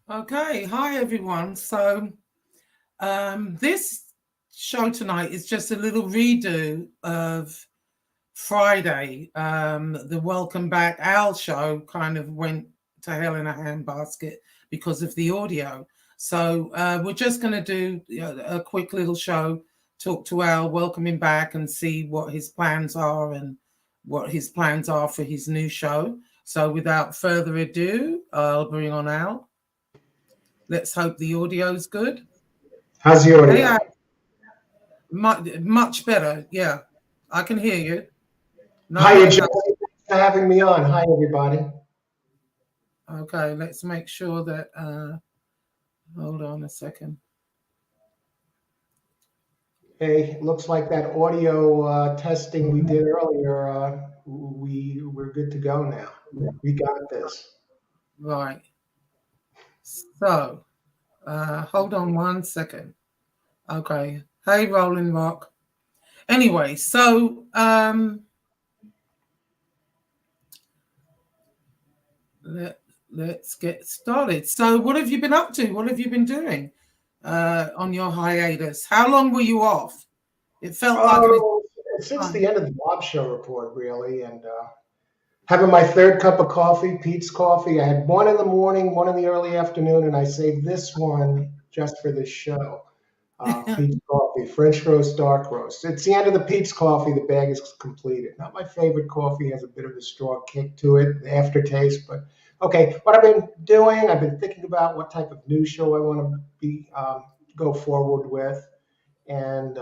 Okay, hi everyone. So this show tonight is just a little redo of Friday. The Welcome Back Al show kind of went to hell in a handbasket because of the audio. So we're just going to do a quick little show, talk to Al, welcome him back, and see what his plans are and what his plans are for his new show. So without further ado, I'll bring on Al. Let's hope the audio's good. How's the Hey, audio? much better. Yeah, I can hear you. No Hiya, Josie. echo. Thanks for having me on. Hi, everybody. Okay, let's make sure that. Hold on a second. Hey, looks like that audio testing we did earlier, we're good to go now. We got this. Right. So, hold on 1 second. Okay. Hey, Rolling Rock. Anyway, so let's get started. So, what have you been up to? What have you been doing on your hiatus? How long were you off? It felt like an Oh, since time. the end of the Bob Show report, really, and having my third cup of coffee, Pete's Coffee. I had one in the morning, one in the early afternoon, and I saved this one just for this show. Pete's Coffee, French roast, dark roast. It's the end of the Pete's Coffee. The bag is completed. Not my favorite coffee. Has a bit of a strong kick to it, the aftertaste. But okay, what I've been doing, I've been thinking about what type of news show I want to be go forward with, and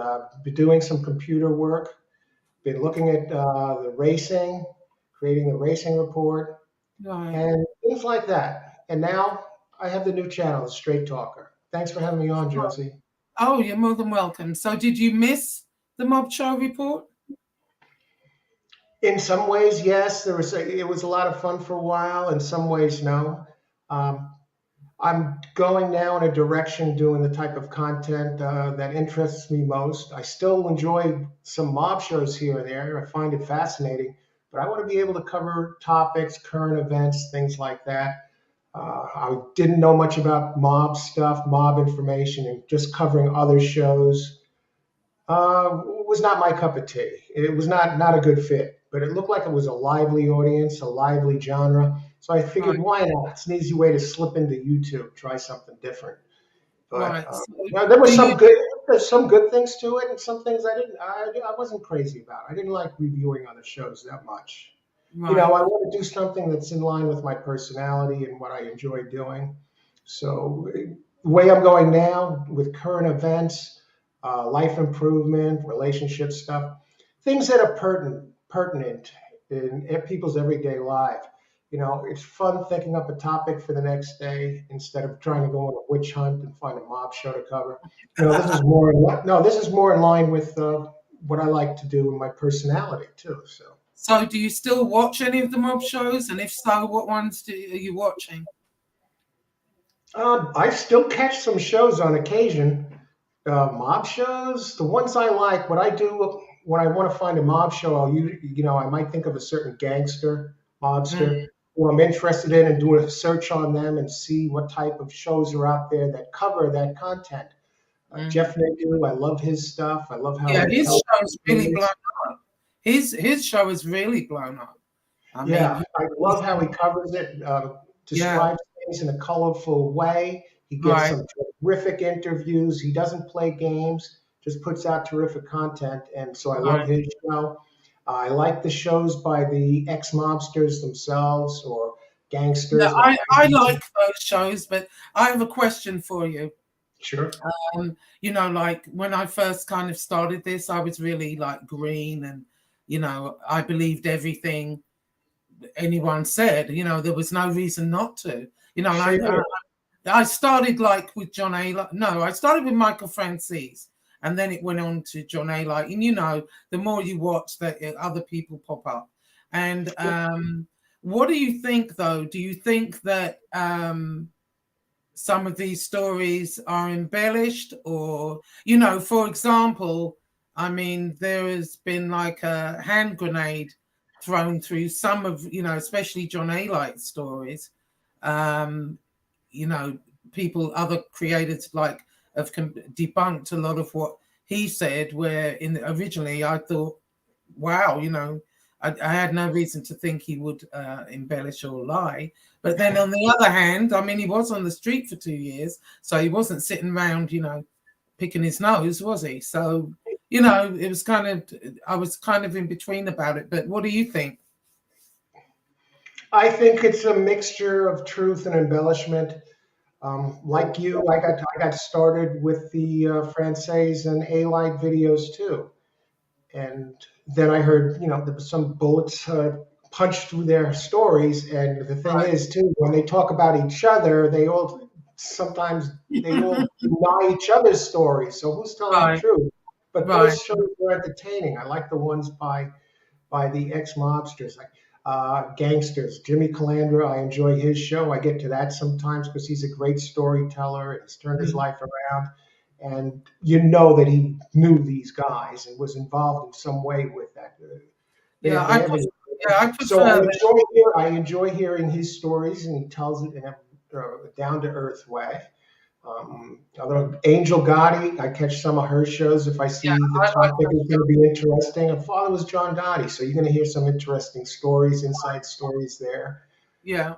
been doing some computer work. Been looking at the racing, creating the racing report, Right. and things like that. And now I have the new channel, Straight Talker. Thanks for having me on, Josie. Oh, you're more than welcome. So, did you miss the mob show report? In some ways, yes, it was a lot of fun for a while. In some ways, no. Um, I'm going now in a direction doing the type of content that interests me most. I still enjoy some mob shows here and there. I find it fascinating, but I want to be able to cover topics, current events, things like that. I didn't know much about mob stuff, mob information, and just covering other shows was not my cup of tea. It was not a good fit, but it looked like it was a lively audience, a lively genre. So I figured, Right, why not? It's an easy way to slip into YouTube, try something different. But right. So, well, there was do you? there's some good things to it, and some things I wasn't crazy about. I didn't like reviewing other shows that much. Right. I want to do something that's in line with my personality and what I enjoy doing. So the way I'm going now with current events, life improvement, relationship stuff, things that are pertinent in people's everyday life. It's fun thinking up a topic for the next day instead of trying to go on a witch hunt and find a mob show to cover. This is more in line with what I like to do in my personality too. So. So, do you still watch any of the mob shows? And if so, what ones are you watching? I still catch some shows on occasion. Mob shows, the ones I like. What I do when I want to find a mob show, I might think of a certain gangster, Mm, mobster, who I'm interested in, and do a search on them and see what type of shows are out there that cover that content. mm. Jeff Nagu, I love his stuff. I love how Yeah, he his tells show's really blown stories. up. His show is really blown up. I mean, Yeah, I love how he covers it, yeah, describes things in a colorful way. He gets right. some terrific interviews. He doesn't play games, just puts out terrific content. And so I love Right. his show. I like the shows by the ex mobsters themselves or Yeah, gangsters like I like those shows, but I have a question for you. Sure. Like when I first kind of started this, I was really like green and, I believed everything anyone said. There was no reason not to. Same I here. I started like with John A. No, I started with Michael Francis, and then it went on to John A. Light. And the more you watch, that other people pop up. And what do you think, though? Do you think that some of these stories are embellished, or for example, I mean, there has been like a hand grenade thrown through some of, especially John A. Light stories. Um, you know, other creators like have debunked a lot of what he said, where originally I thought, wow, I had no reason to think he would embellish or lie. But then on the other hand, I mean, he was on the street for 2 years, so he wasn't sitting around, picking his nose, was he? So, it was I was kind of in between about it. But what do you think? I think it's a mixture of truth and embellishment. Like you, I got started with the Francaise and A-Light videos too. And then I heard, there was some bullets punched through their stories. And the thing is, too, when they talk about each other, sometimes they all deny each other's stories. So who's telling the truth? But those shows were entertaining. I like the ones by the ex-mobsters, like Gangsters. Jimmy Calandra, I enjoy his show. I get to that sometimes because he's a great storyteller. He's turned his life around. And you know that he knew these guys and was involved in some way with that. I enjoy hearing his stories, and he tells it in a down-to-earth way. Although Angel Gotti, I catch some of her shows if I see the topic is going to be interesting. Her father was John Gotti, so you're going to hear some interesting stories, inside stories there. Yeah.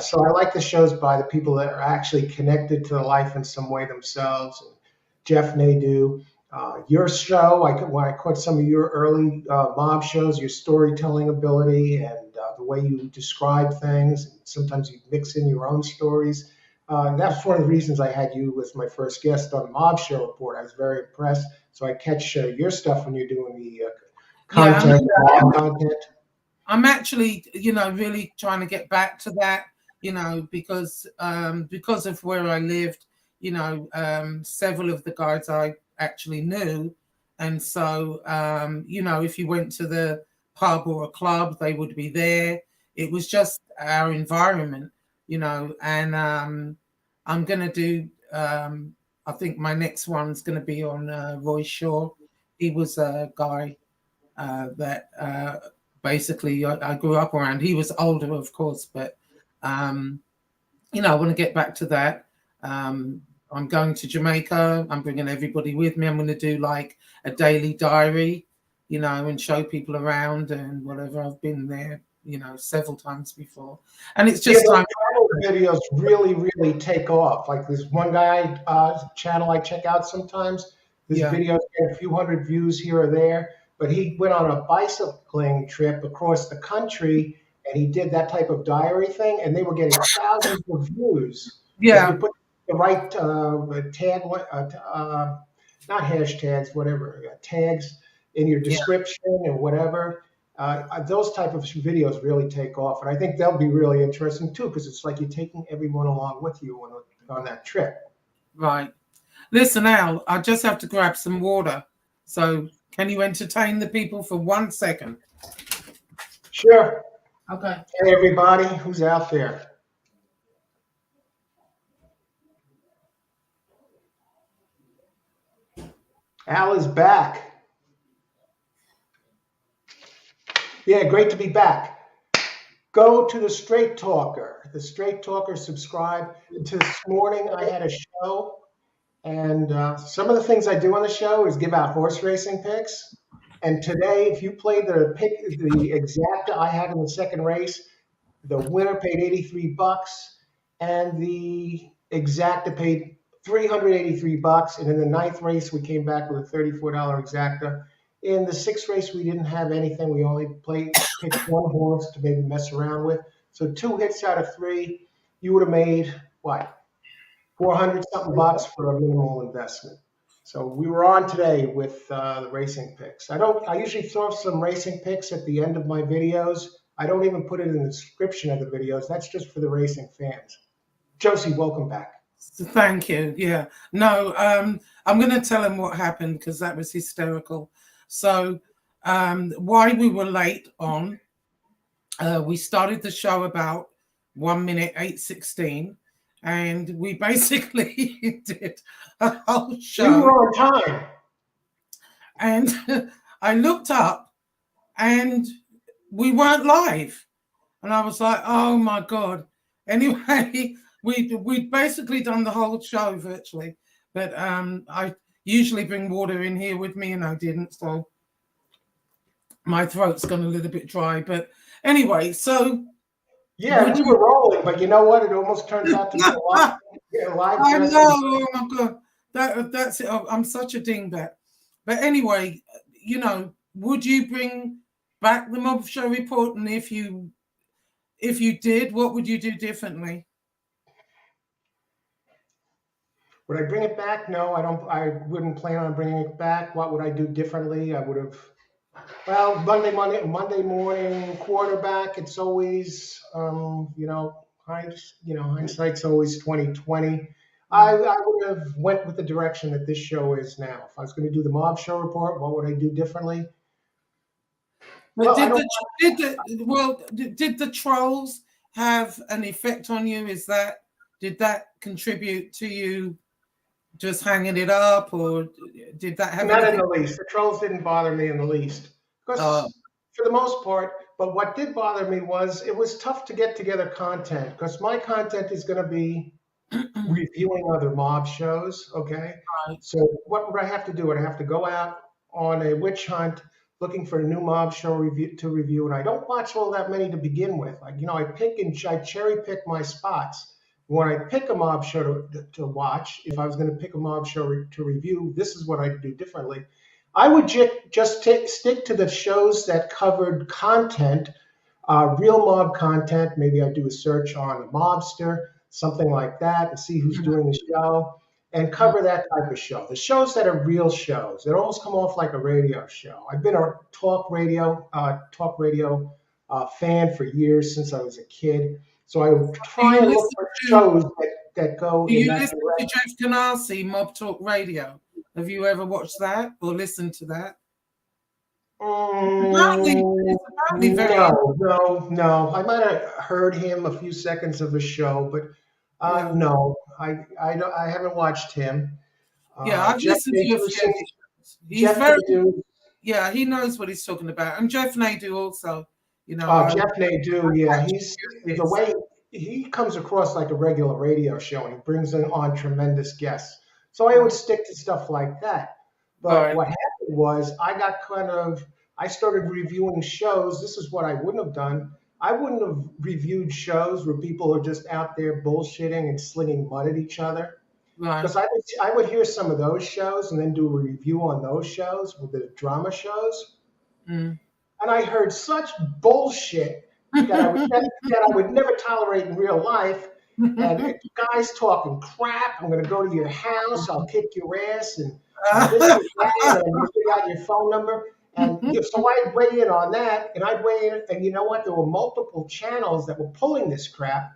So I like the shows by the people that are actually connected to the life in some way themselves. And Jeff Nadeau, your show, when I caught some of your early mob shows, your storytelling ability and the way you describe things, and sometimes you mix in your own stories. That's one of the reasons I had you as my first guest on Mob Show Report. I was very impressed. So I catch your stuff when you're doing the content. I'm actually, really trying to get back to that, because of where I lived, several of the guys I actually knew. And so, if you went to the pub or a club, they would be there. It was just our environment, and I'm going to do, I think my next one's going to be on Roy Shaw. He was a guy that basically I grew up around. He was older, of course, but, I want to get back to that. I'm going to Jamaica. I'm bringing everybody with me. I'm going to do like a daily diary, and show people around and whatever. I've been there, several times before. And it's just time. Videos really, really take off. Like this one guy channel I check out sometimes. His videos get a few hundred views here or there. But he went on a bicycling trip across the country, and he did that type of diary thing, and they were getting thousands of views. Yeah. If you put the right tag, not hashtags, whatever, tags in your description or whatever, those type of videos really take off. And I think they'll be really interesting, too, because it's like you're taking everyone along with you on that trip. Right. Listen, Al, I just have to grab some water. So can you entertain the people for 1 second? Sure. Okay. Hey, everybody who's out there. Al is back. Yeah, great to be back. Go to the Straight Talker. The Straight Talker, subscribe. To this morning, I had a show. And some of the things I do on the show is give out horse racing picks. And today, if you played the exacta I had in the second race, the winner paid $83, and the exacta paid $383. And in the ninth race, we came back with a $34 exacta. In the sixth race, we didn't have anything. We only picked one horse to maybe mess around with. So 2 hits out of 3, you would have made what? 400 something bucks for a minimal investment. So we were on today with the racing picks. I usually throw some racing picks at the end of my videos. I don't even put it in the description of the videos. That's just for the racing fans. Josie, welcome back. Thank you. Yeah. No, I'm going to tell him what happened because that was hysterical. So why we were late on, we started the show about 1 minute 8:16. And we basically did a whole show. You were on time. And I looked up and we weren't live. And I was like, oh my God. Anyway, we'd basically done the whole show virtually, but I usually bring water in here with me, and I didn't, so my throat's gone a little bit dry. But anyway, so Yeah, we were rolling, but you know what? It almost turns out to be a live I dressing. know, oh my God, that's it. I'm such a dingbat. But anyway, would you bring back the mob show report? And if you did, what would you do differently? Would I bring it back? No, I don't. I wouldn't plan on bringing it back. What would I do differently? I would have. Well, Monday morning quarterback. It's always, hindsight's always 2020. I would have went with the direction that this show is now. If I was going to do the mob show report, what would I do differently? But did the trolls have an effect on you? Did that contribute to you just hanging it up, or did that have not anything? In the least? The trolls didn't bother me in the least, because for the most part. But what did bother me was it was tough to get together content, because my content is going to be reviewing other mob shows. Okay, right. So what would I have to do? Would I have to go out on a witch hunt looking for a new mob show to review? And I don't watch all that many to begin with. I cherry pick my spots. When I pick a mob show to watch, if I was going to pick a mob show to review, this is what I'd do differently. I would just stick to the shows that covered content, real mob content. Maybe I'd do a search on a mobster, something like that, and see who's doing the show, and cover that type of show. The shows that are real shows, that almost come off like a radio show. I've been a talk radio fan for years, since I was a kid. So I would try and look for shows that go in that direction. Do you listen to Jeff Canarsie, Mob Talk Radio? Have you ever watched that or listened to that? No. I might have heard him a few seconds of a show, but no, I haven't watched him. I've listened to a few. He's yeah, he knows what he's talking about, and Jeff Nadeau also. Jeff Nadeau, yeah, he's the way he comes across like a regular radio show, and he brings on tremendous guests. So I would stick to stuff like that. But what happened was I started reviewing shows. This is what I wouldn't have done. I wouldn't have reviewed shows where people are just out there bullshitting and slinging mud at each other. Right. Because I would hear some of those shows and then do a review on those shows, with the drama shows. Mm. And I heard such bullshit that I would never tolerate in real life. And guys talking crap. I'm going to go to your house. I'll kick your ass. And this is that. And you figure out your phone number. And so I'd weigh in on that. And I'd weigh in. And you know what? There were multiple channels that were pulling this crap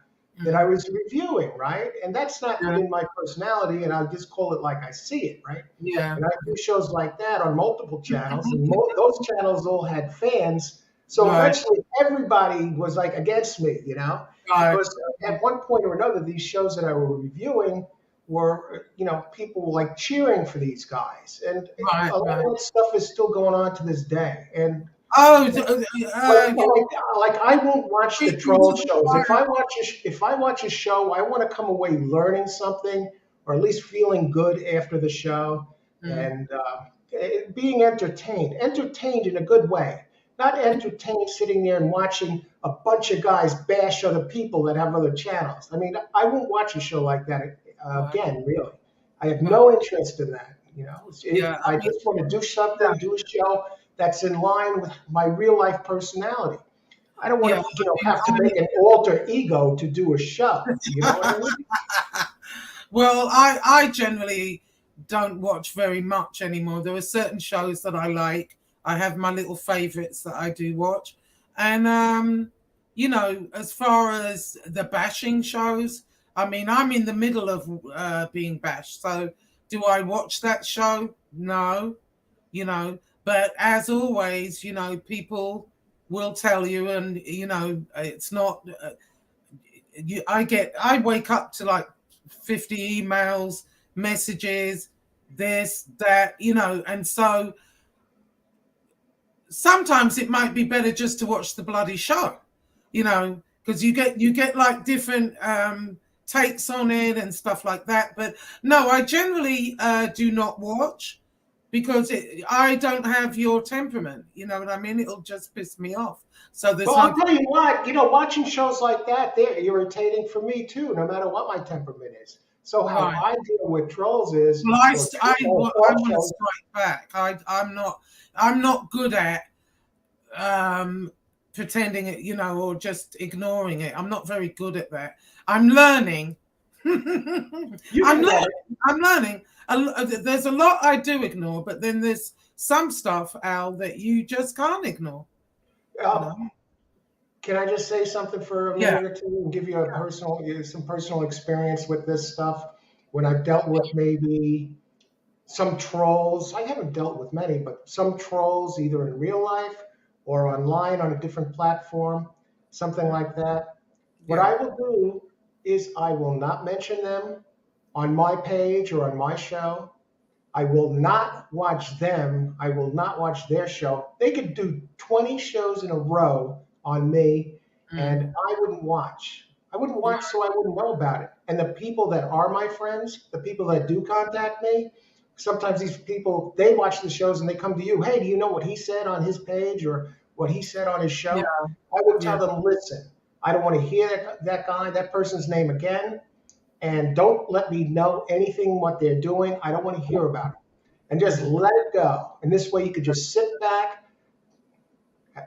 that I was reviewing, right? And that's not within my personality. And I just call it like I see it, right? Yeah. And I do shows like that on multiple channels. And those channels all had fans. So eventually everybody was like against me, Because at one point or another, these shows that I were reviewing were, people were like cheering for these guys. And a lot of that stuff is still going on to this day. And like I won't watch the troll shows. If I watch a show, I want to come away learning something, or at least feeling good after the show, and being entertained in a good way. Not entertained sitting there and watching a bunch of guys bash other people that have other channels. I mean, I won't watch a show like that again, really. I have no interest in that. I just want to do something, do a show that's in line with my real life personality. I don't want to, have to make an alter ego to do a show. You know what I mean? Well, I generally don't watch very much anymore. There are certain shows that I like. I have my little favorites that I do watch. And, as far as the bashing shows, I mean, I'm in the middle of being bashed. So do I watch that show? No, but as always, people will tell you, and, it's not, I wake up to like 50 emails, messages, this, that, and so sometimes it might be better just to watch the bloody show, because you get like different takes on it and stuff like that. But no, I generally do not watch because I don't have your temperament. You know what I mean? It'll just piss me off. So there's Well, no. I'll tell you what, watching shows like that, they're irritating for me too, no matter what my temperament is. So how Right. I deal with trolls is, Well, I or want to shows, strike back. I'm not good at pretending it, you know, or just ignoring it. I'm not very good at that. I'm learning. I'm learning. There's a lot I do ignore, but then there's some stuff, Al, that you just can't ignore. You know? Can I just say something for a minute or two and give you some personal experience with this stuff? When I've dealt with maybe some trolls, I haven't dealt with many, but some trolls either in real life or online on a different platform, something like that. What I will do is I will not mention them on my page or on my show. I will not watch them. I will not watch their show. They could do 20 shows in a row on me, and I wouldn't watch. I wouldn't watch, so I wouldn't know about it. And the people that are my friends, the people that do contact me, sometimes these people, they watch the shows and they come to you. Hey, do you know what he said on his page or what he said on his show? I would tell them, listen, I don't want to hear that guy, that person's name again. And don't let me know anything what they're doing. I don't want to hear about it. And just let it go. And this way you could just sit back,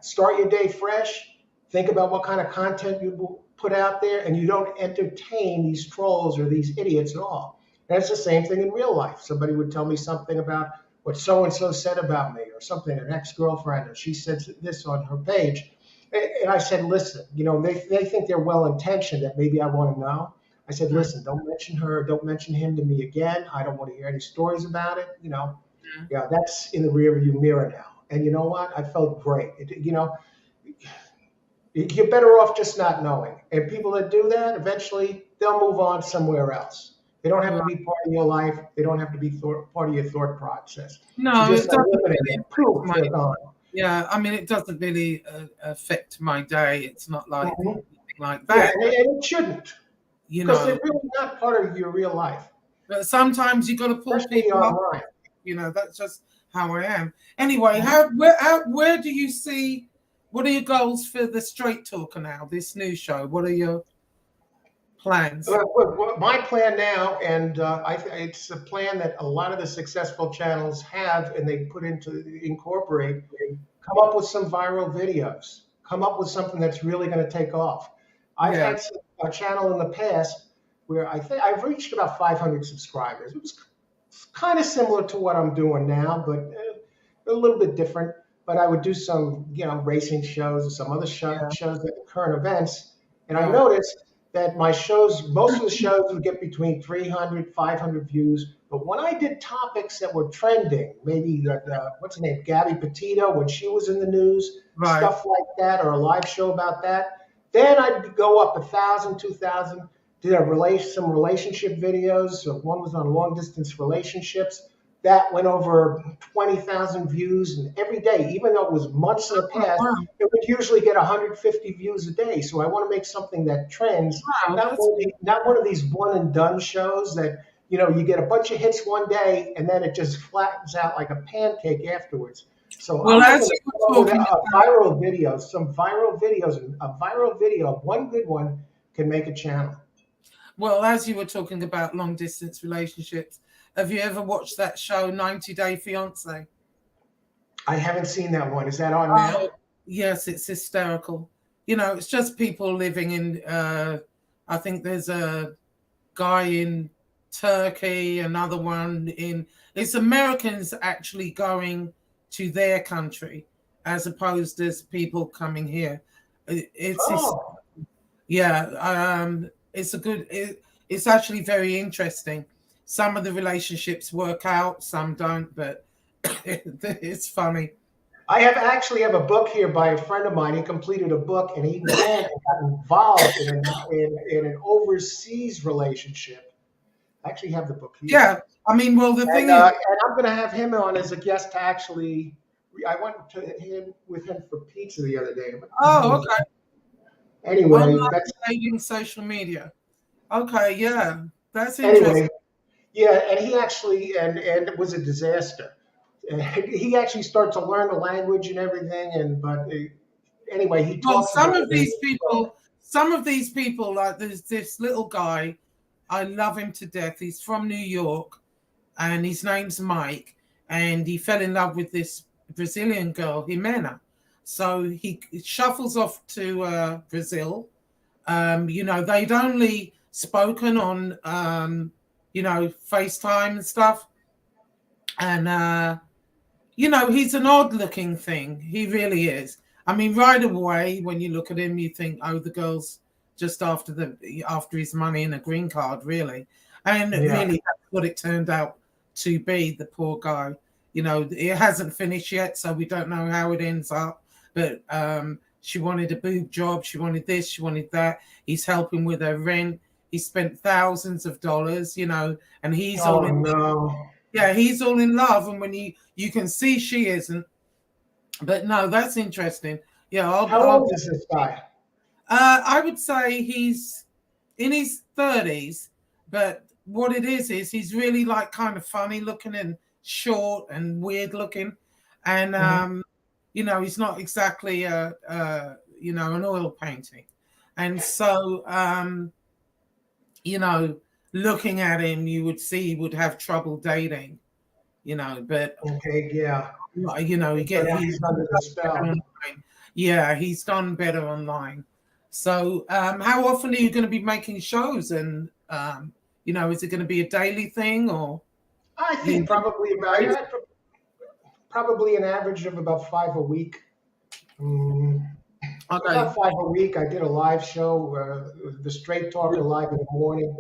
start your day fresh, think about what kind of content you put out there, and you don't entertain these trolls or these idiots at all. And it's the same thing in real life. Somebody would tell me something about what so-and-so said about me or something, an ex-girlfriend, or she said this on her page. And I said, listen, they think they're well-intentioned, that maybe I want to know. I said, listen, don't mention her, don't mention him to me again. I don't want to hear any stories about it. That's in the rearview mirror now. And you know what? I felt great. You're better off just not knowing. And people that do that, eventually they'll move on somewhere else. They don't have to be part of your life. They don't have to be part of your thought process. No, so just it doesn't really they're gone. Yeah, I mean, it doesn't really affect my day. It's not like anything like that. Yeah, and it shouldn't. Because they're really not part of your real life. But sometimes you got to pull people online. That's just how I am. Anyway, where do you see? What are your goals for the Straight Talker now? This new show. What are your plans? My plan now, and it's a plan that a lot of the successful channels have, and they incorporate. Come up with some viral videos. Come up with something that's really going to take off. I've had a channel in the past where I think I've reached about 500 subscribers. It was kind of similar to what I'm doing now, but a little bit different. But I would do some, racing shows or some other shows that current events. And I noticed that most of the shows would get between 300, 500 views. But when I did topics that were trending, maybe what's her name, Gabby Petito, when she was in the news, stuff like that, or a live show about that, then I'd go up 1,000, 2,000, did some relationship videos. So one was on long distance relationships. That went over 20,000 views, and every day, even though it was months in the past, it would usually get 150 views a day. So I want to make something that trends, not one of these one and done shows that, you get a bunch of hits one day and then it just flattens out like a pancake afterwards. So as you were talking about viral videos, some viral videos, a viral video, one good one can make a channel. Well, as you were talking about long distance relationships, have you ever watched that show 90 Day Fiance? I haven't seen that one. Is that on now? Yes, it's hysterical. It's just people living in, I think there's a guy in Turkey, another one it's Americans actually going to their country as opposed to people coming here. It's actually very interesting. Some of the relationships work out, some don't, but it's funny. I actually have a book here by a friend of mine. He completed a book, and he got involved in an overseas relationship. I actually have the book here. Yeah, I mean, well, the thing is, and I'm going to have him on as a guest to actually. I went with him for pizza the other day. Oh, okay. Anyway, that's social media. Okay, yeah, that's interesting. Anyway, yeah, and he actually and it was a disaster. And he actually started to learn the language and everything, and anyway, he Well, talks about it in the show. some of these people, like there's this little guy, I love him to death. He's from New York, and his name's Mike, and he fell in love with this Brazilian girl, Jimena. So he shuffles off to Brazil. They'd only spoken on, FaceTime and stuff, and he's an odd looking thing. He really is. I mean, right away, when you look at him, you think, oh, the girl's just after his money and a green card, really. And Yeah. really, that's what it turned out to be, the poor guy. It hasn't finished yet, so we don't know how it ends up. But she wanted a boob job. She wanted this. She wanted that. He's helping with her rent. He spent thousands of dollars, and he's all in. No. Yeah, he's all in love, and when you can see she isn't. But no, that's interesting. Yeah, How old is this guy? I would say he's in his 30s, but what it is he's really like kind of funny looking and short and weird looking, and he's not exactly an oil painting, and so looking at him, you would see he would have trouble dating, but Okay, yeah. he's under the spell. Yeah, he's done better online. So how often are you going to be making shows, and is it going to be a daily thing, or I think probably an average of about 5 a week. Okay. About 5 a week. I did a live show, the Straight Talker live in the morning.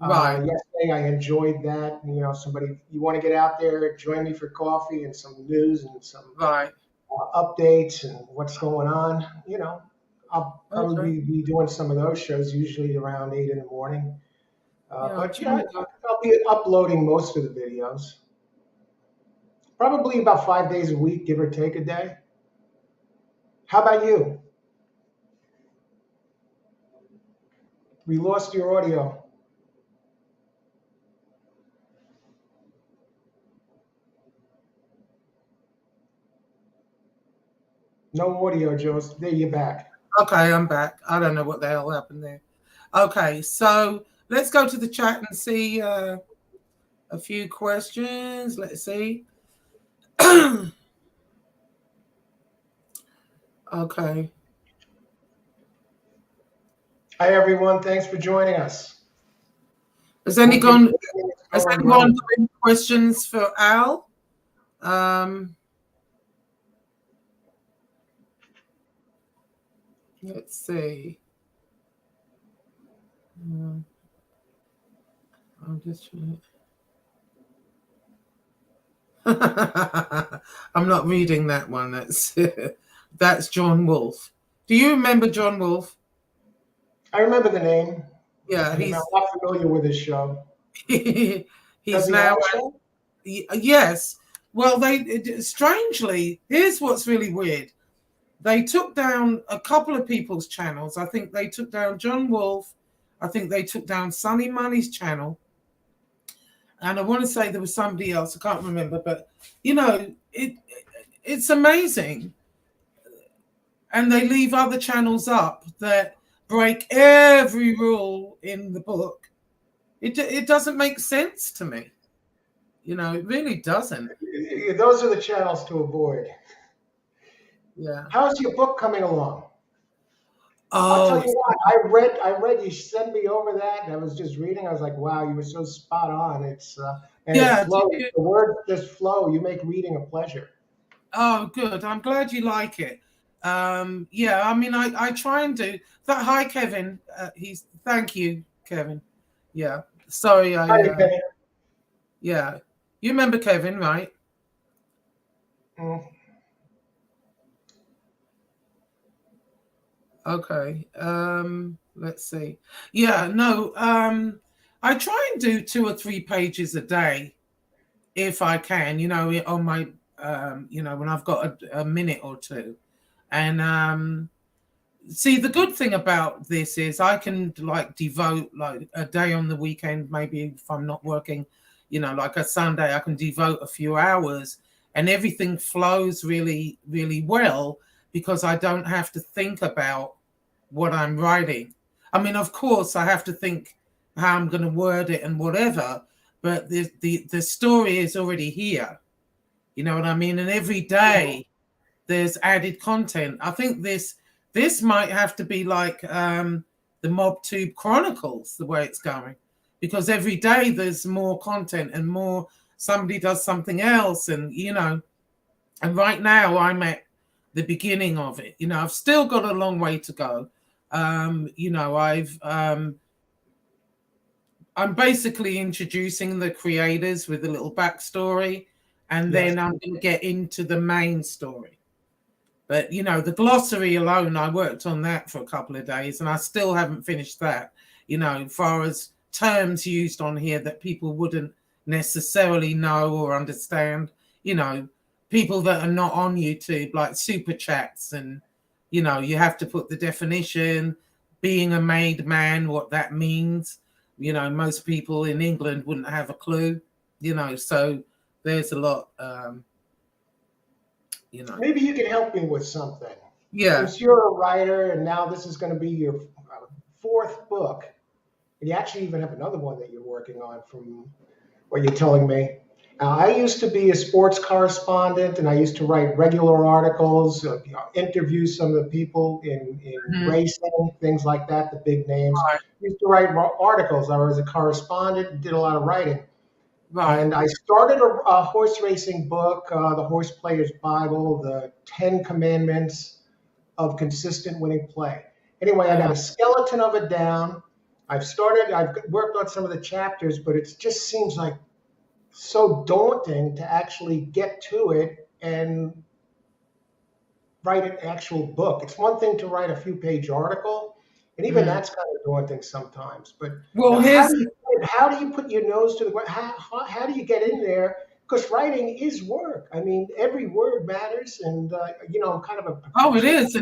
Right. Yesterday, I enjoyed that. You want to get out there, join me for coffee and some news and some updates and what's going on. I'll probably be doing some of those shows, usually around 8 in the morning. But yeah, I'll be uploading most of the videos. Probably about 5 days a week, give or take a day. How about you? We lost your audio. No audio, Joe. There, you're back. Okay, I'm back. I don't know what the hell happened there. Okay, so let's go to the chat and see a few questions. Let's see. Okay. Hi, everyone. Thanks for joining us. Has anyone got any questions for Al? Let's see. I'm just trying. I'm not reading that one. That's John Wolfe. Do you remember John Wolfe? I remember the name. Yeah, I'm not familiar with his show. He's now. Yes. Well, strangely, here's what's really weird. They took down a couple of people's channels. I think they took down John Wolfe. I think they took down Sunny Money's channel. And I want to say there was somebody else. I can't remember. But, it's amazing. And they leave other channels up that break every rule in the book. It doesn't make sense to me. It really doesn't. Those are the channels to avoid. Yeah. How's your book coming along? Oh, I'll tell you what, I read you sent me over that, and I was just reading. I was like, wow, you were so spot on. It flows. The words just flow. You make reading a pleasure. Oh, good. I'm glad you like it. Yeah, I mean, I try and do that. Hi, Kevin. Thank you, Kevin. Yeah. Sorry. Hi, Kevin. Yeah. You remember Kevin, right? Okay. Let's see. Yeah, no. I try and do 2 or 3 pages a day if I can, on my when I've got a minute or two. And see, the good thing about this is I can like devote like a day on the weekend, maybe if I'm not working, like a Sunday, I can devote a few hours and everything flows really, really well because I don't have to think about what I'm writing. I mean, of course, I have to think how I'm going to word it and whatever, but the story is already here. You know what I mean? And every day there's added content. I think this might have to be like the MobTube Chronicles, the way it's going, because every day there's more content and more somebody does something else, and and right now I'm at the beginning of it. I've still got a long way to go. I'm basically introducing the creators with a little backstory, and then I'm going to get into the main story. But, the glossary alone, I worked on that for a couple of days and I still haven't finished that, as far as terms used on here that people wouldn't necessarily know or understand, people that are not on YouTube, like super chats, and, you have to put the definition, being a made man, what that means. Most people in England wouldn't have a clue, so there's a lot, Maybe you can help me with something. Yeah. Since you're a writer and now this is going to be your fourth book, and you actually even have another one that you're working on from what you're telling me. I used to be a sports correspondent and I used to write regular articles, interview some of the people in racing, things like that, the big names. Right. I used to write articles. I was a correspondent and did a lot of writing. Right. And I started a horse racing book, The Horse Player's Bible, the 10 Commandments of Consistent Winning Play. Anyway, I got a skeleton of it down. I've worked on some of the chapters, but it just seems like so daunting to actually get to it and write an actual book. It's one thing to write a few page article, and even that's kind of daunting sometimes. But well, how do you put your nose to the ground? How do you get in there? Because writing is work. I mean, every word matters, and I'm kind of a it is, so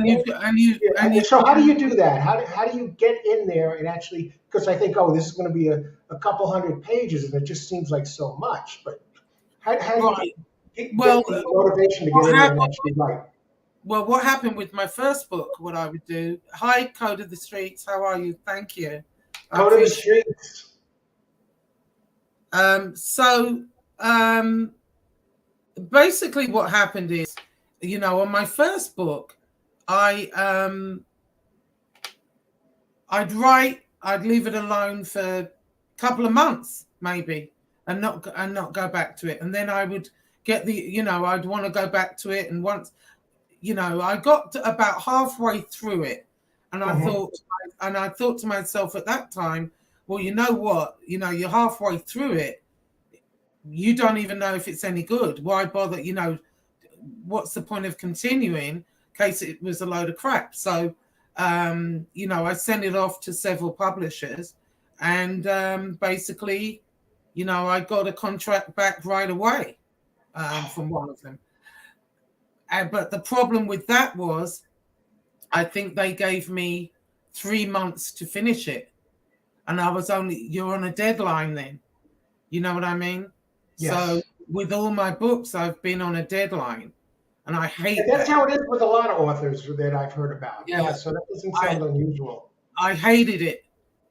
how do you do that? How do you get in there and actually? Because I think, this is going to be a couple hundred pages, and it just seems like so much. But how do you get the motivation to get in there and actually write? Well, what happened with my first book, what I would do, hi, Code of the Streets, how are you? Thank you. Code of the Streets. Basically what happened is, on my first book, I'd write, I'd leave it alone for a couple of months, maybe, and not go back to it. And then I would get I'd want to go back to it. And once, I got to about halfway through it, and I thought to myself at that time, well, you know what, you're halfway through it. You don't even know if it's any good. Why bother? What's the point of continuing in case it was a load of crap? So, I sent it off to several publishers, and basically, I got a contract back right away from one of them. But the problem with that was, I think they gave me 3 months to finish it. And you're on a deadline then. You know what I mean? Yes. So with all my books, I've been on a deadline. And I hate that. That's how it is with a lot of authors that I've heard about. Yeah. So that doesn't sound unusual. I hated it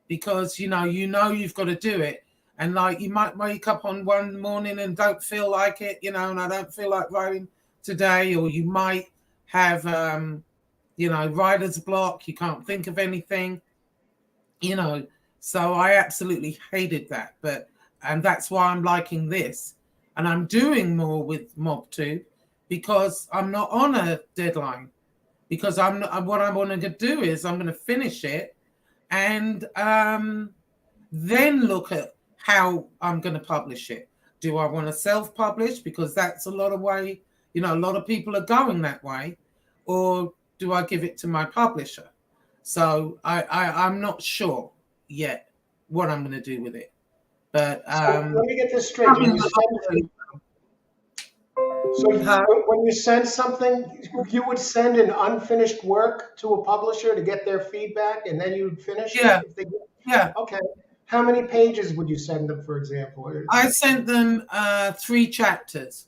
because, you've got to do it. And like, you might wake up on one morning and don't feel like it, and I don't feel like writing today, or you might have writer's block, you can't think of anything, so I absolutely hated that. And that's why I'm liking this, and I'm doing more with MobTube because I'm not on a deadline, because what I want to do is I'm going to finish it and then look at how I'm going to publish it. Do I want to self-publish, because that's a lot of way, a lot of people are going that way, or do I give it to my publisher? So I'm not sure yet what I'm going to do with it. But let me get this straight. So Huh? when you send something, you would send an unfinished work to a publisher to get their feedback, and then you'd finish it Yeah, if they. yeah. Okay. How many pages would you send them, for example? I sent them 3 chapters.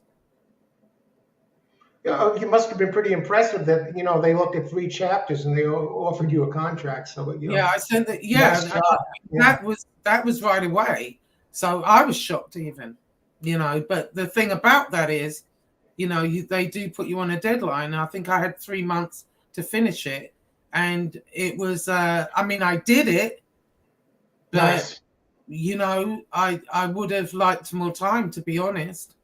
You must have been pretty impressive that they looked at 3 chapters and they offered you a contract. So Yeah, I sent it. nice Yeah, job. Yeah. that was right away. So I was shocked even, But the thing about that is, they do put you on a deadline. I think I had 3 months to finish it, and it was. I mean, I did it, but Nice. I would have liked more time, to be honest.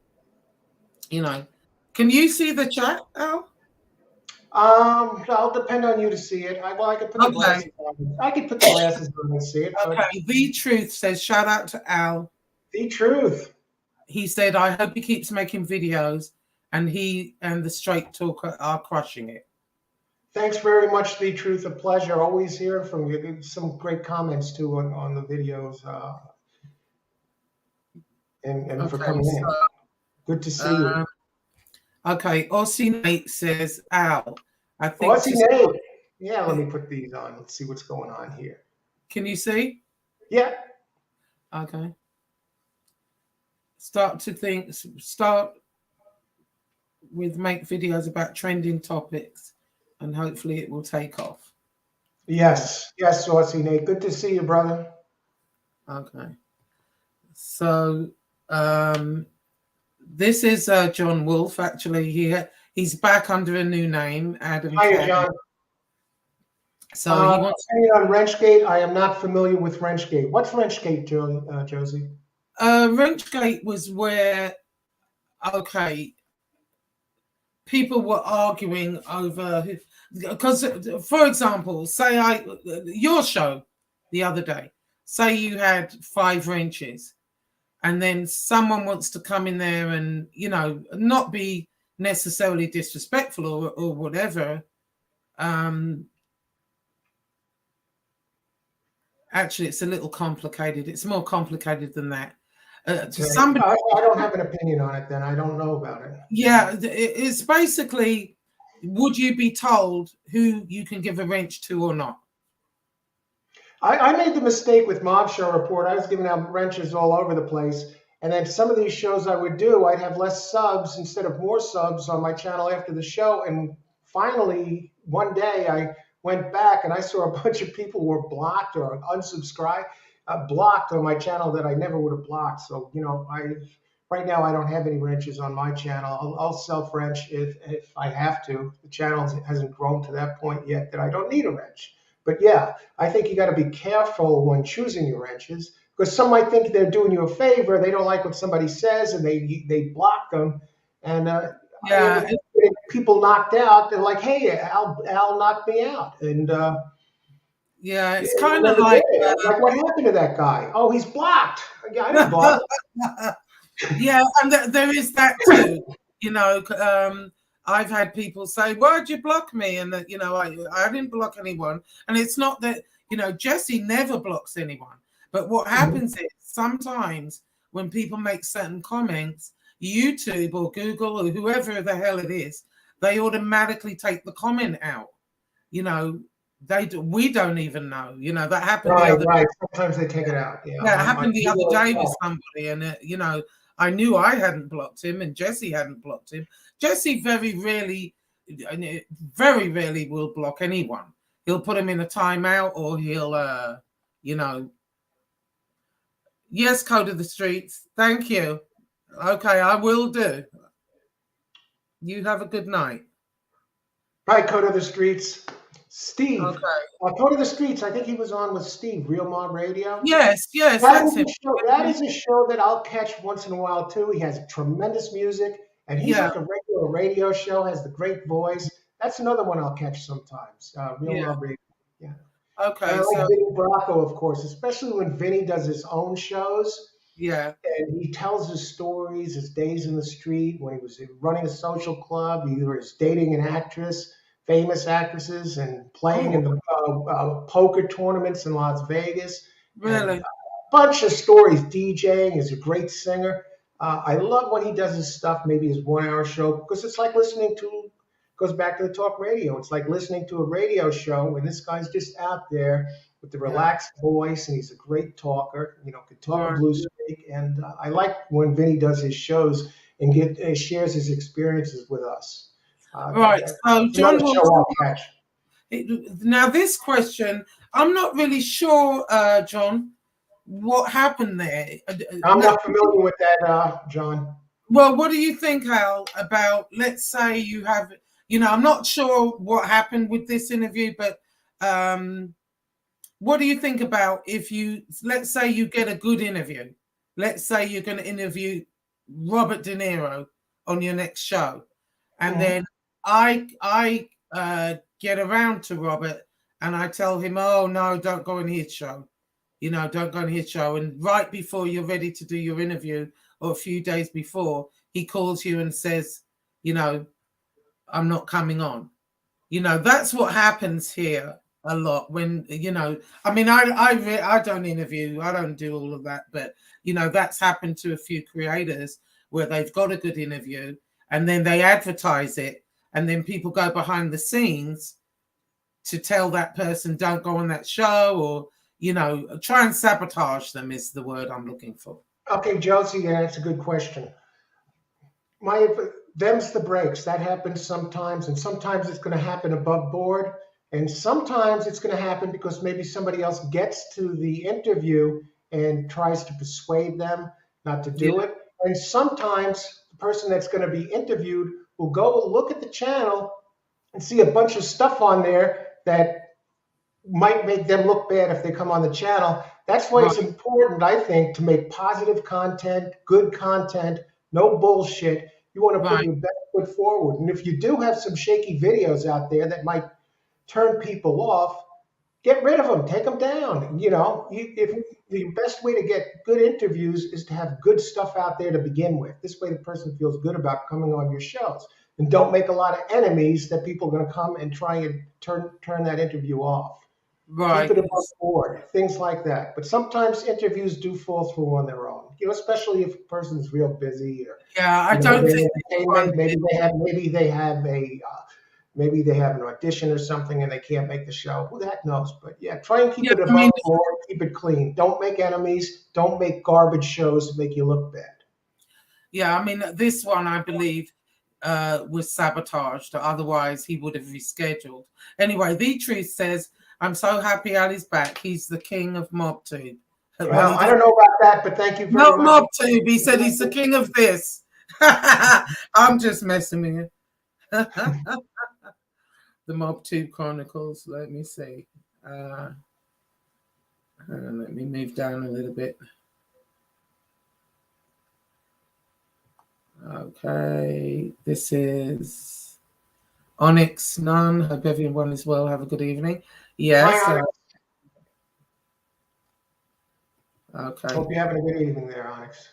Can you see the chat, Al? I'll depend on you to see it. I could put the Okay. glasses on. I could put the glasses on and see it. But Okay. The Truth says, shout out to Al. the truth. He said, I hope he keeps making videos, and he and the Straight Talker are crushing it. Thanks very much, the truth. A pleasure. Always hearing from you. Some great comments too on the videos. And okay, for coming in. Good to see you. Okay, Aussie Nate says, Al, I think. Aussie Nate. Yeah, let me put these on. Let's see what's going on here. Can you see? Yeah. Okay. Start with make videos about trending topics, and hopefully it will take off. Yes, yes, Aussie Nate. Good to see you, brother. Okay. So this is John Wolf. Actually, he's back under a new name, Adam. Hi, John. So he wants on Wrenchgate. I am not familiar with Wrenchgate. What's Wrenchgate, Josie? Wrenchgate was where, people were arguing over, because, for example, say your show the other day, say you had 5 wrenches, and then someone wants to come in there and, not be necessarily disrespectful or whatever. Actually, it's a little complicated. It's more complicated than that. Somebody, I don't have an opinion on it then. I don't know about it. Yeah, it's basically, would you be told who you can give a wrench to or not? I made the mistake with Mob Show Report. I was giving out wrenches all over the place. And then some of these shows I would do, I'd have less subs instead of more subs on my channel after the show. And finally, one day I went back and I saw a bunch of people were blocked or unsubscribed, blocked on my channel that I never would have blocked. So, right now I don't have any wrenches on my channel. I'll self-wrench if I have to. The channel hasn't grown to that point yet that I don't need a wrench. But yeah, I think you got to be careful when choosing your wrenches, because some might think they're doing you a favor. They don't like what somebody says, and they block them. And people knocked out. They're like, "Hey, Al knocked me out." And yeah, it's kind of like what happened to that guy? Oh, he's blocked. Yeah, I didn't block him. Yeah, and there is that too. I've had people say, "Why'd you block me?" And that, I didn't block anyone. And it's not that, Jesse never blocks anyone. But what happens is sometimes when people make certain comments, YouTube or Google or whoever the hell it is, they automatically take the comment out. We don't even know. That happened the other day. Sometimes they take it out. Yeah, it happened the other day with somebody, and I knew I hadn't blocked him, and Jesse hadn't blocked him. Jesse very rarely will block anyone. He'll put him in a timeout, or he'll, yes, Code of the Streets. Thank you. Okay, I will do. You have a good night. Right, Code of the Streets. Steve. Okay. Code of the Streets. I think he was on with Steve, Real Mob Radio. Yes. That is a show that I'll catch once in a while too. He has tremendous music, and he's like a regular radio show. Has the great voice. That's another one I'll catch sometimes. Real Mob Radio. Yeah. Okay. I like Vinny Bracco, of course, especially when Vinny does his own shows. Yeah. And he tells his stories, his days in the street, when he was running a social club, he was dating an actress, famous actresses, and playing in the poker tournaments in Las Vegas. Really? A bunch of stories. DJing, is a great singer. I love when he does his stuff, maybe his 1 hour show, because it's like listening to, goes back to the talk radio. It's like listening to a radio show, and this guy's just out there with the relaxed voice, and he's a great talker. Can talk a Right. blue speak, and I like when Vinny does his shows and shares his experiences with us. Right. So Another John will. show I'll catch. Now this question, I'm not really sure, John, what happened there. I'm not familiar with that, John. Well, what do you think, Al, about, let's say you have, I'm not sure what happened with this interview, but what do you think about if let's say you get a good interview? Let's say you're going to interview Robert De Niro on your next show. And then I get around to Robert and I tell him, oh, no, don't go on his show. Don't go on his show. And right before you're ready to do your interview, or a few days before, he calls you and says, I'm not coming on. That's what happens here a lot when, I mean, I don't interview, I don't do all of that, but, that's happened to a few creators where they've got a good interview and then they advertise it and then people go behind the scenes to tell that person, don't go on that show, or, try and sabotage them is the word I'm looking for. Okay, Josie, yeah, that's a good question. Them's the breaks. That happens sometimes, and sometimes it's going to happen above board, and sometimes it's going to happen because maybe somebody else gets to the interview and tries to persuade them not to do it. And sometimes the person that's going to be interviewed will go look at the channel and see a bunch of stuff on there that might make them look bad if they come on the channel. That's why it's important, I think, to make positive content, good content, no bullshit. You want to put your best foot forward. And if you do have some shaky videos out there that might turn people off, get rid of them, take them down. If the best way to get good interviews is to have good stuff out there to begin with. This way the person feels good about coming on your shows. And don't make a lot of enemies that people are going to come and try and turn that interview off. Right. Keep it above board, things like that. But sometimes interviews do fall through on their own. Especially if a person's real busy, or I don't think maybe they have an audition or something and they can't make the show. Who the heck knows? But yeah, try and keep it above board, keep it clean. Don't make enemies. Don't make garbage shows to make you look bad. Yeah, I mean, this one I believe was sabotaged. Otherwise, he would have rescheduled. Anyway, The Truth says, I'm so happy Ali's back. He's the king of MobTube. Well, I don't know about that, but thank you very much. Not MobTube. He said he's the king of this. I'm just messing with you. The MobTube Chronicles. Let me see. Let me move down a little bit. Okay. This is Onyx Nunn. Hope everyone is well. Have a good evening. Yes. Okay. Hope you're having a good evening there, Onyx.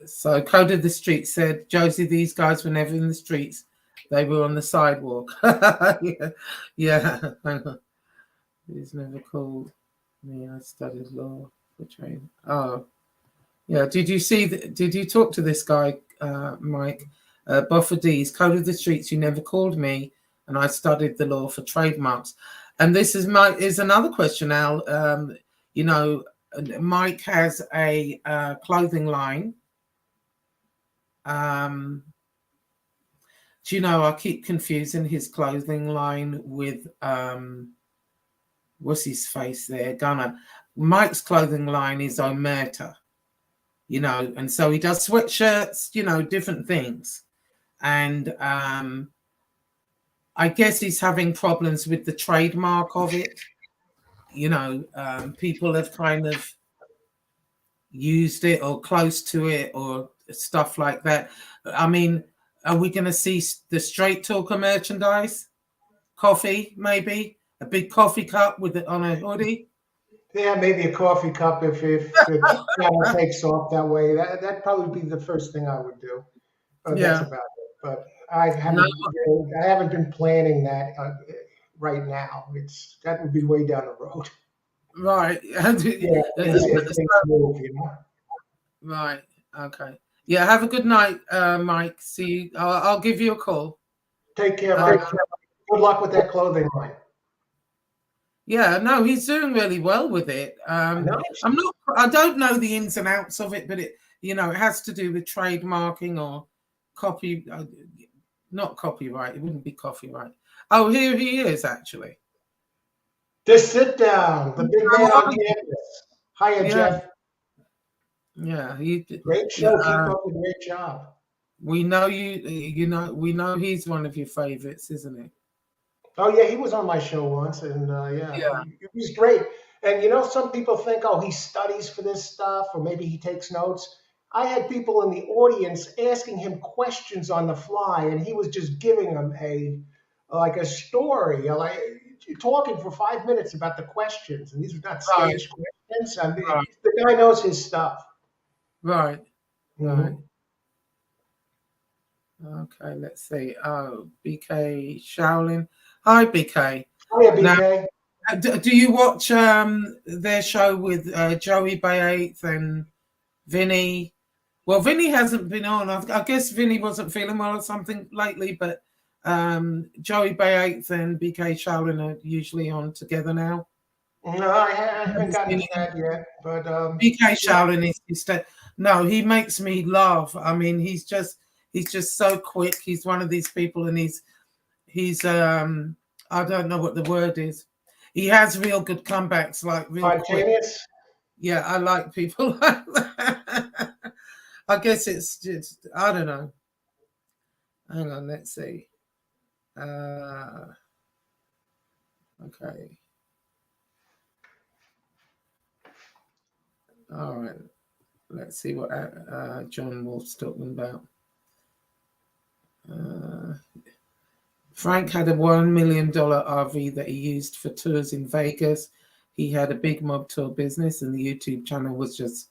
So Code of the Street said, Josie, these guys were never in the streets. They were on the sidewalk. Yeah. He's never called me. I studied law for training. Oh, yeah. Did you talk to this guy, Mike? Buffer D's, Code of the Streets, you never called me, and I studied the law for trademarks. And this is another question, Al. Mike has a clothing line. Do you know, I keep confusing his clothing line with what's his face there, Gunner. Mike's clothing line is Omerta, and so he does sweatshirts, different things. And I guess he's having problems with the trademark of it. People have kind of used it or close to it or stuff like that. I mean, are we going to see the Straight Talker merchandise? Coffee, maybe? A big coffee cup with it on a hoodie? Yeah, maybe a coffee cup if the channel takes off that way. That'd probably be the first thing I would do. That's about it. But I haven't been planning that right now. That would be way down the road. Right. Yeah, things move, Right. Okay. Yeah, have a good night, Mike. See you. I'll give you a call. Take care, Mike. Good luck with that clothing line. Yeah, no, he's doing really well with it. I know. I don't know the ins and outs of it, but it has to do with trademarking or copy, not copyright. It wouldn't be copyright. Oh, here he is actually. Just sit down. The big man on campus. Hiya, Jeff. Yeah, great show. Keep up the great job. We know we know he's one of your favorites, isn't he? Oh yeah, he was on my show once, and he was great. And some people think, oh, he studies for this stuff, or maybe he takes notes. I had people in the audience asking him questions on the fly, and he was just giving them a story, talking for 5 minutes about the questions, and these are not staged questions. I mean, the guy knows his stuff. Right. Mm-hmm. Right. Okay, let's see. Oh, BK Shaolin. Hi, BK. Hiya, BK. Now, do you watch their show with Joey Bayate and Vinny? Well, Vinny hasn't been on. I guess Vinny wasn't feeling well or something lately, but Joey Bayate and BK Shaolin are usually on together now. No, I haven't gotten to that yet, but BK Shaolin is no, he makes me laugh. I mean, he's just so quick. He's one of these people, and he's I don't know what the word is. He has real good comebacks, like real quick. Yeah, I like people like that. I guess it's just, I don't know. Hang on, let's see. Okay. All right. Let's see what John Wolf's talking about. Frank had a $1 million RV that he used for tours in Vegas. He had a big mob tour business, and the YouTube channel was just,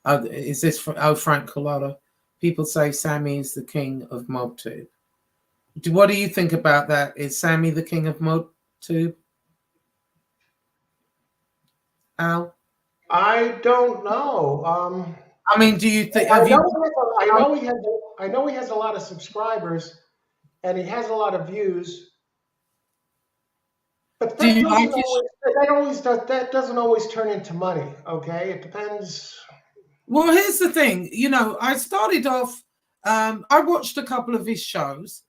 is this from, Frank Collada? People say Sammy is the king of MobTube. What do you think about that? Is Sammy the king of MobTube? Al? I don't know. I mean, do you think? I know he has a lot of subscribers, and he has a lot of views. But that doesn't always turn into money. Okay, it depends. Well, here's the thing. I started off. I watched a couple of his shows,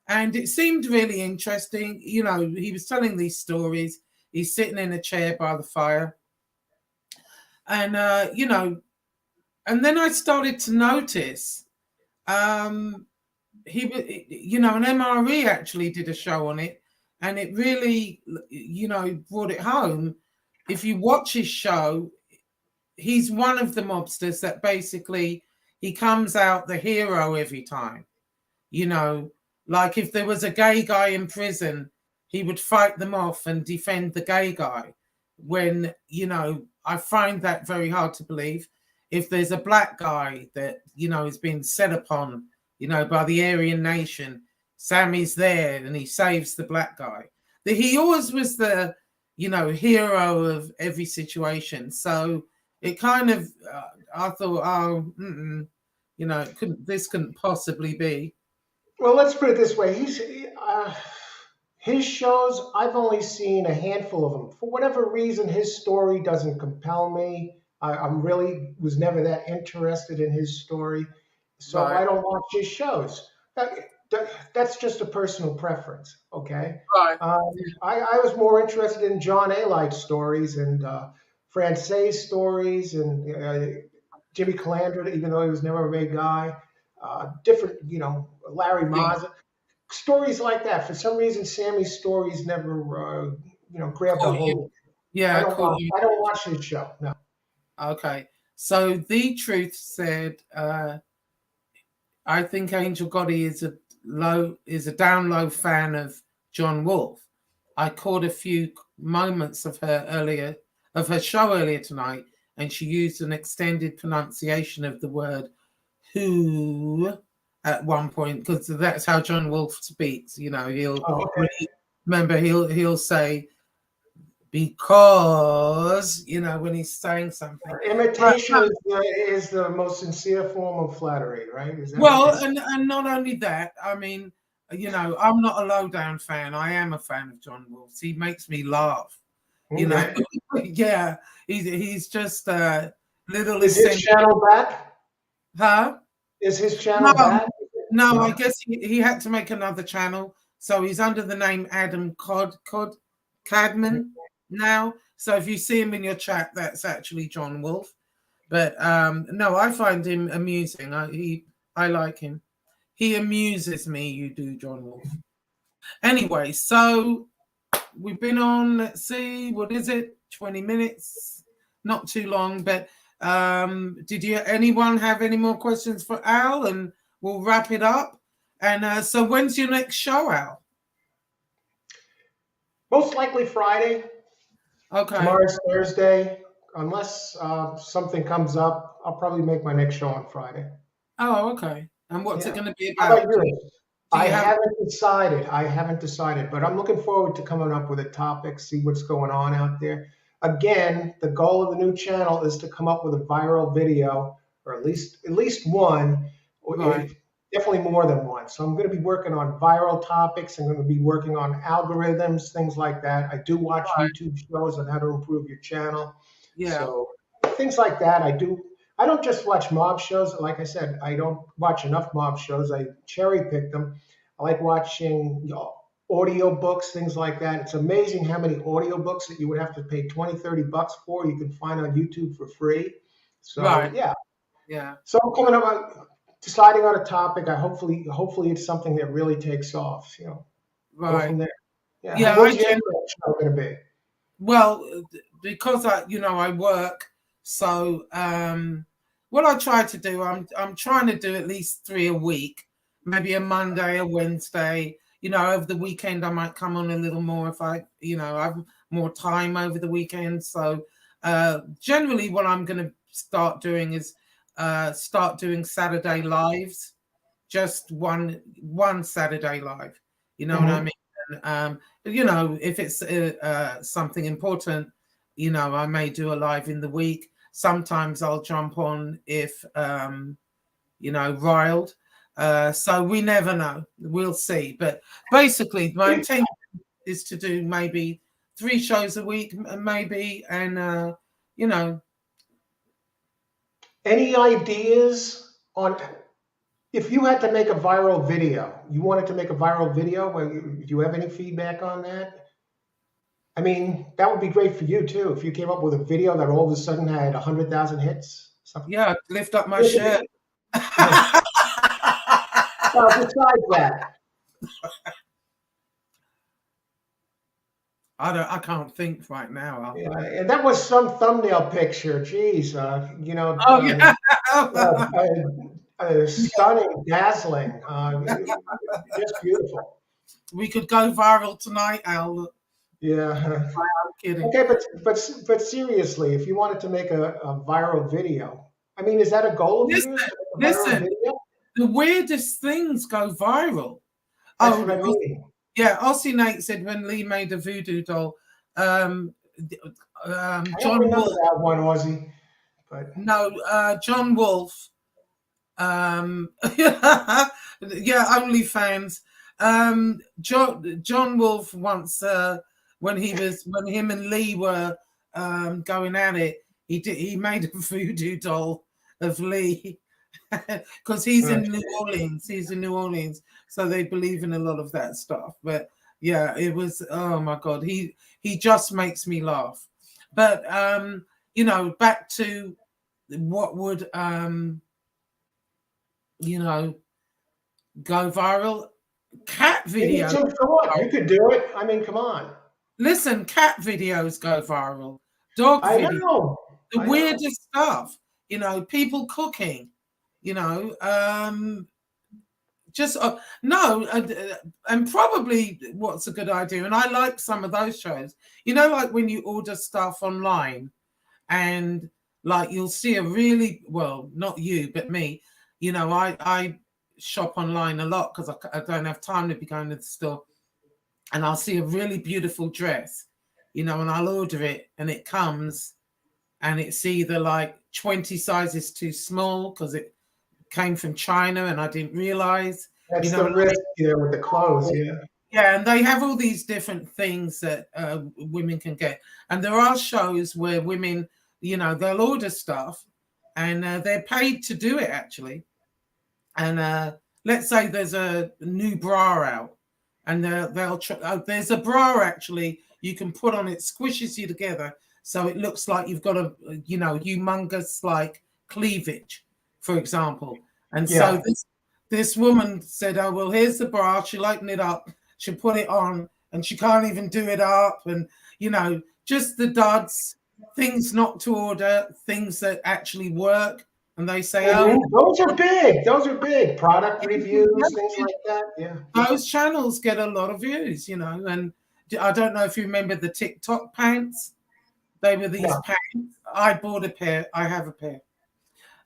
and it seemed really interesting. He was telling these stories. He's sitting in a chair by the fire, and and then I started to notice. He, an MRE actually did a show on it, and it really, brought it home. If you watch his show, he's one of the mobsters that basically he comes out the hero every time. Like if there was a gay guy in prison, he would fight them off and defend the gay guy. When, I find that very hard to believe. If there's a black guy that, is being set upon, by the Aryan nation, Sammy's there and he saves the black guy. He always was the, hero of every situation. So it kind of, I thought, this couldn't possibly be. Well, let's put it this way. His shows, I've only seen a handful of them. For whatever reason, his story doesn't compel me. I'm really was never that interested in his story. So I don't watch his shows. That's just a personal preference, okay? Right. I was more interested in John Alight's stories and Francais stories and Jimmy Calandra, even though he was never a big guy. Different, Larry Mazza. Stories like that. For some reason, Sammy's stories never, grabbed a hold. Yeah, I don't watch his show, no. Okay. So The Truth said, I think Angel Gotti is a down low fan of John Wolf. I caught a few moments of her show earlier tonight, and she used an extended pronunciation of the word who at one point, because that's how John Wolf speaks. He'll remember he'll say because, you know, when he's saying something. Imitation is the most sincere form of flattery, right? Is that what Well, they say? and not only that, I mean, you know, I'm not a lowdown fan. I am a fan of John Wilkes. He makes me laugh. You know, Okay. yeah, he's just little Is his essential. channel back? Huh? Is his channel No, back? no. I No. guess he had to make another channel, so he's under the name Adam Cadman now. So if you see him in your chat, that's actually John Wolf. But no, I find him amusing. I like him. He amuses me. You do, John Wolf. Anyway, so we've been on, let's see, what is it? 20 minutes. Not too long, but did anyone have any more questions for Al? And we'll wrap it up. And so when's your next show, Al? Most likely Friday. Okay. Tomorrow's Thursday. Unless something comes up, I'll probably make my next show on Friday. Oh, okay. And what's it going to be How about? about you? I haven't decided, but I'm looking forward to coming up with a topic, see what's going on out there. Again, the goal of the new channel is to come up with a viral video, or at least one, Right. definitely more than one. So I'm going to be working on viral topics. I'm going to be working on algorithms, things like that. I do watch YouTube shows on how to improve your channel. Yeah. So things like that. I don't just watch mob shows. Like I said, I don't watch enough mob shows. I cherry pick them. I like watching audio books, things like that. It's amazing how many audio books that you would have to pay $20-$30 for, you can find on YouTube for free. So yeah. So I'm coming up, deciding on a topic. Hopefully it's something that really takes off. Go from there. Yeah. When's your next show going to be? Well, because I work, so what I try to do, I'm trying to do at least 3 a week, maybe a Monday, a Wednesday. Over the weekend I might come on a little more if I have more time over the weekend. So generally what I'm going to start doing is start doing Saturday lives, just one Saturday live. You know what I mean? If it's something important, I may do a live in the week. Sometimes I'll jump on if riled. So we never know. We'll see. But basically, my intention is to do maybe 3 shows a week, maybe, and Any ideas on if you had to make a viral video? You wanted to make a viral video. Do you have any feedback on that? I mean, that would be great for you too. If you came up with a video that all of a sudden had 100,000 hits. Something. Yeah, lift up my shirt. Well, besides that, I can't think right now. yeah, and that was some thumbnail picture. Jeez, stunning, dazzling, just beautiful. We could go viral tonight, Al. Yeah. I'm kidding. Okay, but seriously, if you wanted to make a viral video, I mean, is that a goal of yours? Listen, the weirdest things go viral. That's what I mean. Yeah, Aussie Nate said when Lee made a voodoo doll. I John don't remember Wolf. that one, Aussie. But no, John Wolf. Yeah, OnlyFans. John Wolf once, when him and Lee were going at it, he made a voodoo doll of Lee because he's in New Orleans. He's in New Orleans, so they believe in a lot of that stuff. But yeah, it was, oh my God, he just makes me laugh. But back to what would go viral. Cat videos. You could do it. I mean, come on. Listen, cat videos go viral. Dog videos. Know. The weirdest stuff. People cooking. Just no, and probably what's a good idea. And I like some of those shows. Like when you order stuff online, and like you'll see a really, well, not you, but me. I shop online a lot because I don't have time to be going to the store, and I'll see a really beautiful dress, and I'll order it and it comes and it's either like 20 sizes too small because it came from China and I didn't realize, That's the risk here with the clothes. Yeah. Yeah, and they have all these different things that women can get. And there are shows where women, they'll order stuff and they're paid to do it actually. And let's say there's a new bra out and there's a bra actually you can put on, it squishes you together so it looks like you've got a humongous like cleavage, for example. And so this woman said, oh well, here's the bra, she'll open it up, she'll put it on, and she can't even do it up, and just the duds, things not to order, things that actually work. And they say, those are big. Those are big. Product reviews, things like that. Yeah. Those channels get a lot of views, and I don't know if you remember the TikTok pants. They were these pants. I bought a pair. I have a pair.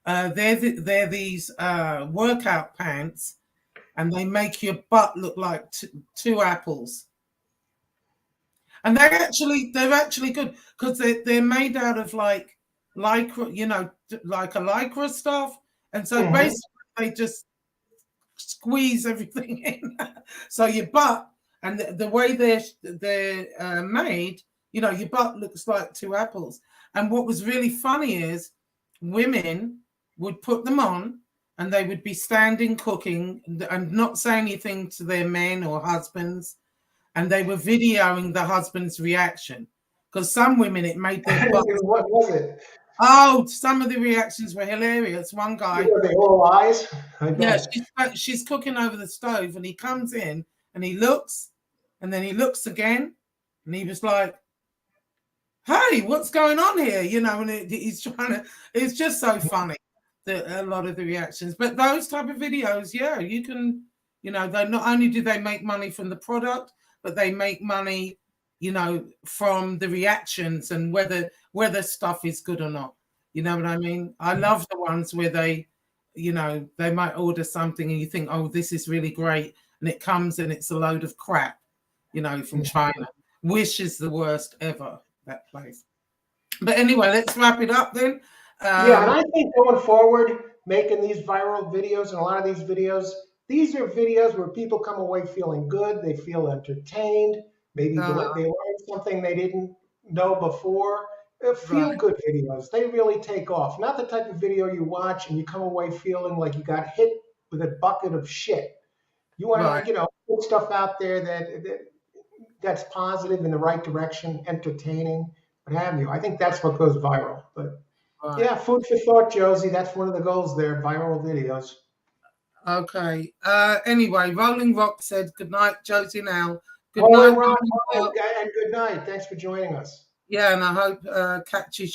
They're these workout pants, and they make your butt look like two apples. And they're actually good because they're made out of like lycra, like a lycra stuff. And so basically they just squeeze everything in. So your butt, and the way they're made, your butt looks like two apples. And what was really funny is women would put them on and they would be standing cooking and not say anything to their men or husbands. And they were videoing the husband's reaction because some women, it made their butt. What was it? Oh, some of the reactions were hilarious. One guy. The all eyes? Yeah, she's cooking over the stove and he comes in and he looks and then he looks again and he was like, hey, what's going on here? And he's trying to, it's just so funny, a lot of the reactions. But those type of videos, yeah, you can, they not only do they make money from the product, but they make money, from the reactions and whether stuff is good or not. You know what I mean? I love the ones where they might order something and you think, oh, this is really great. And it comes and it's a load of crap, from China. Wish is the worst ever, that place. But anyway, let's wrap it up then. Yeah, and I think going forward, making these viral videos and a lot of these videos, these are videos where people come away feeling good. They feel entertained. Maybe they learned something they didn't know before. Feel-good videos, they really take off. Not the type of video you watch and you come away feeling like you got hit with a bucket of shit. You want to, put stuff out there that's positive, in the right direction, entertaining, what have you. I think that's what goes viral. But yeah, food for thought, Josie. That's one of the goals there, viral videos. Okay. Anyway, Rolling Rock said, good night, Josie now. Good night, Rock, and good night. Thanks for joining us. Yeah, and I hope Catch's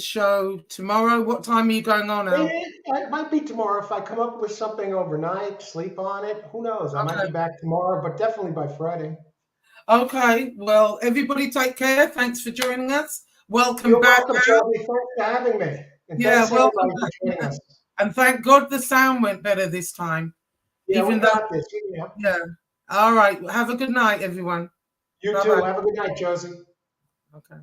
show tomorrow. What time are you going on now? It might be tomorrow. If I come up with something overnight, sleep on it, who knows? I might be back tomorrow, but definitely by Friday. Okay. Well, everybody take care. Thanks for joining us. Welcome You're back. Welcome, Josie. Thanks for having me. And welcome back. For joining us. And thank God the sound went better this time. Yeah, even we got this. Yeah. All right. Have a good night, everyone. You too. Have a good night, Josie. Okay.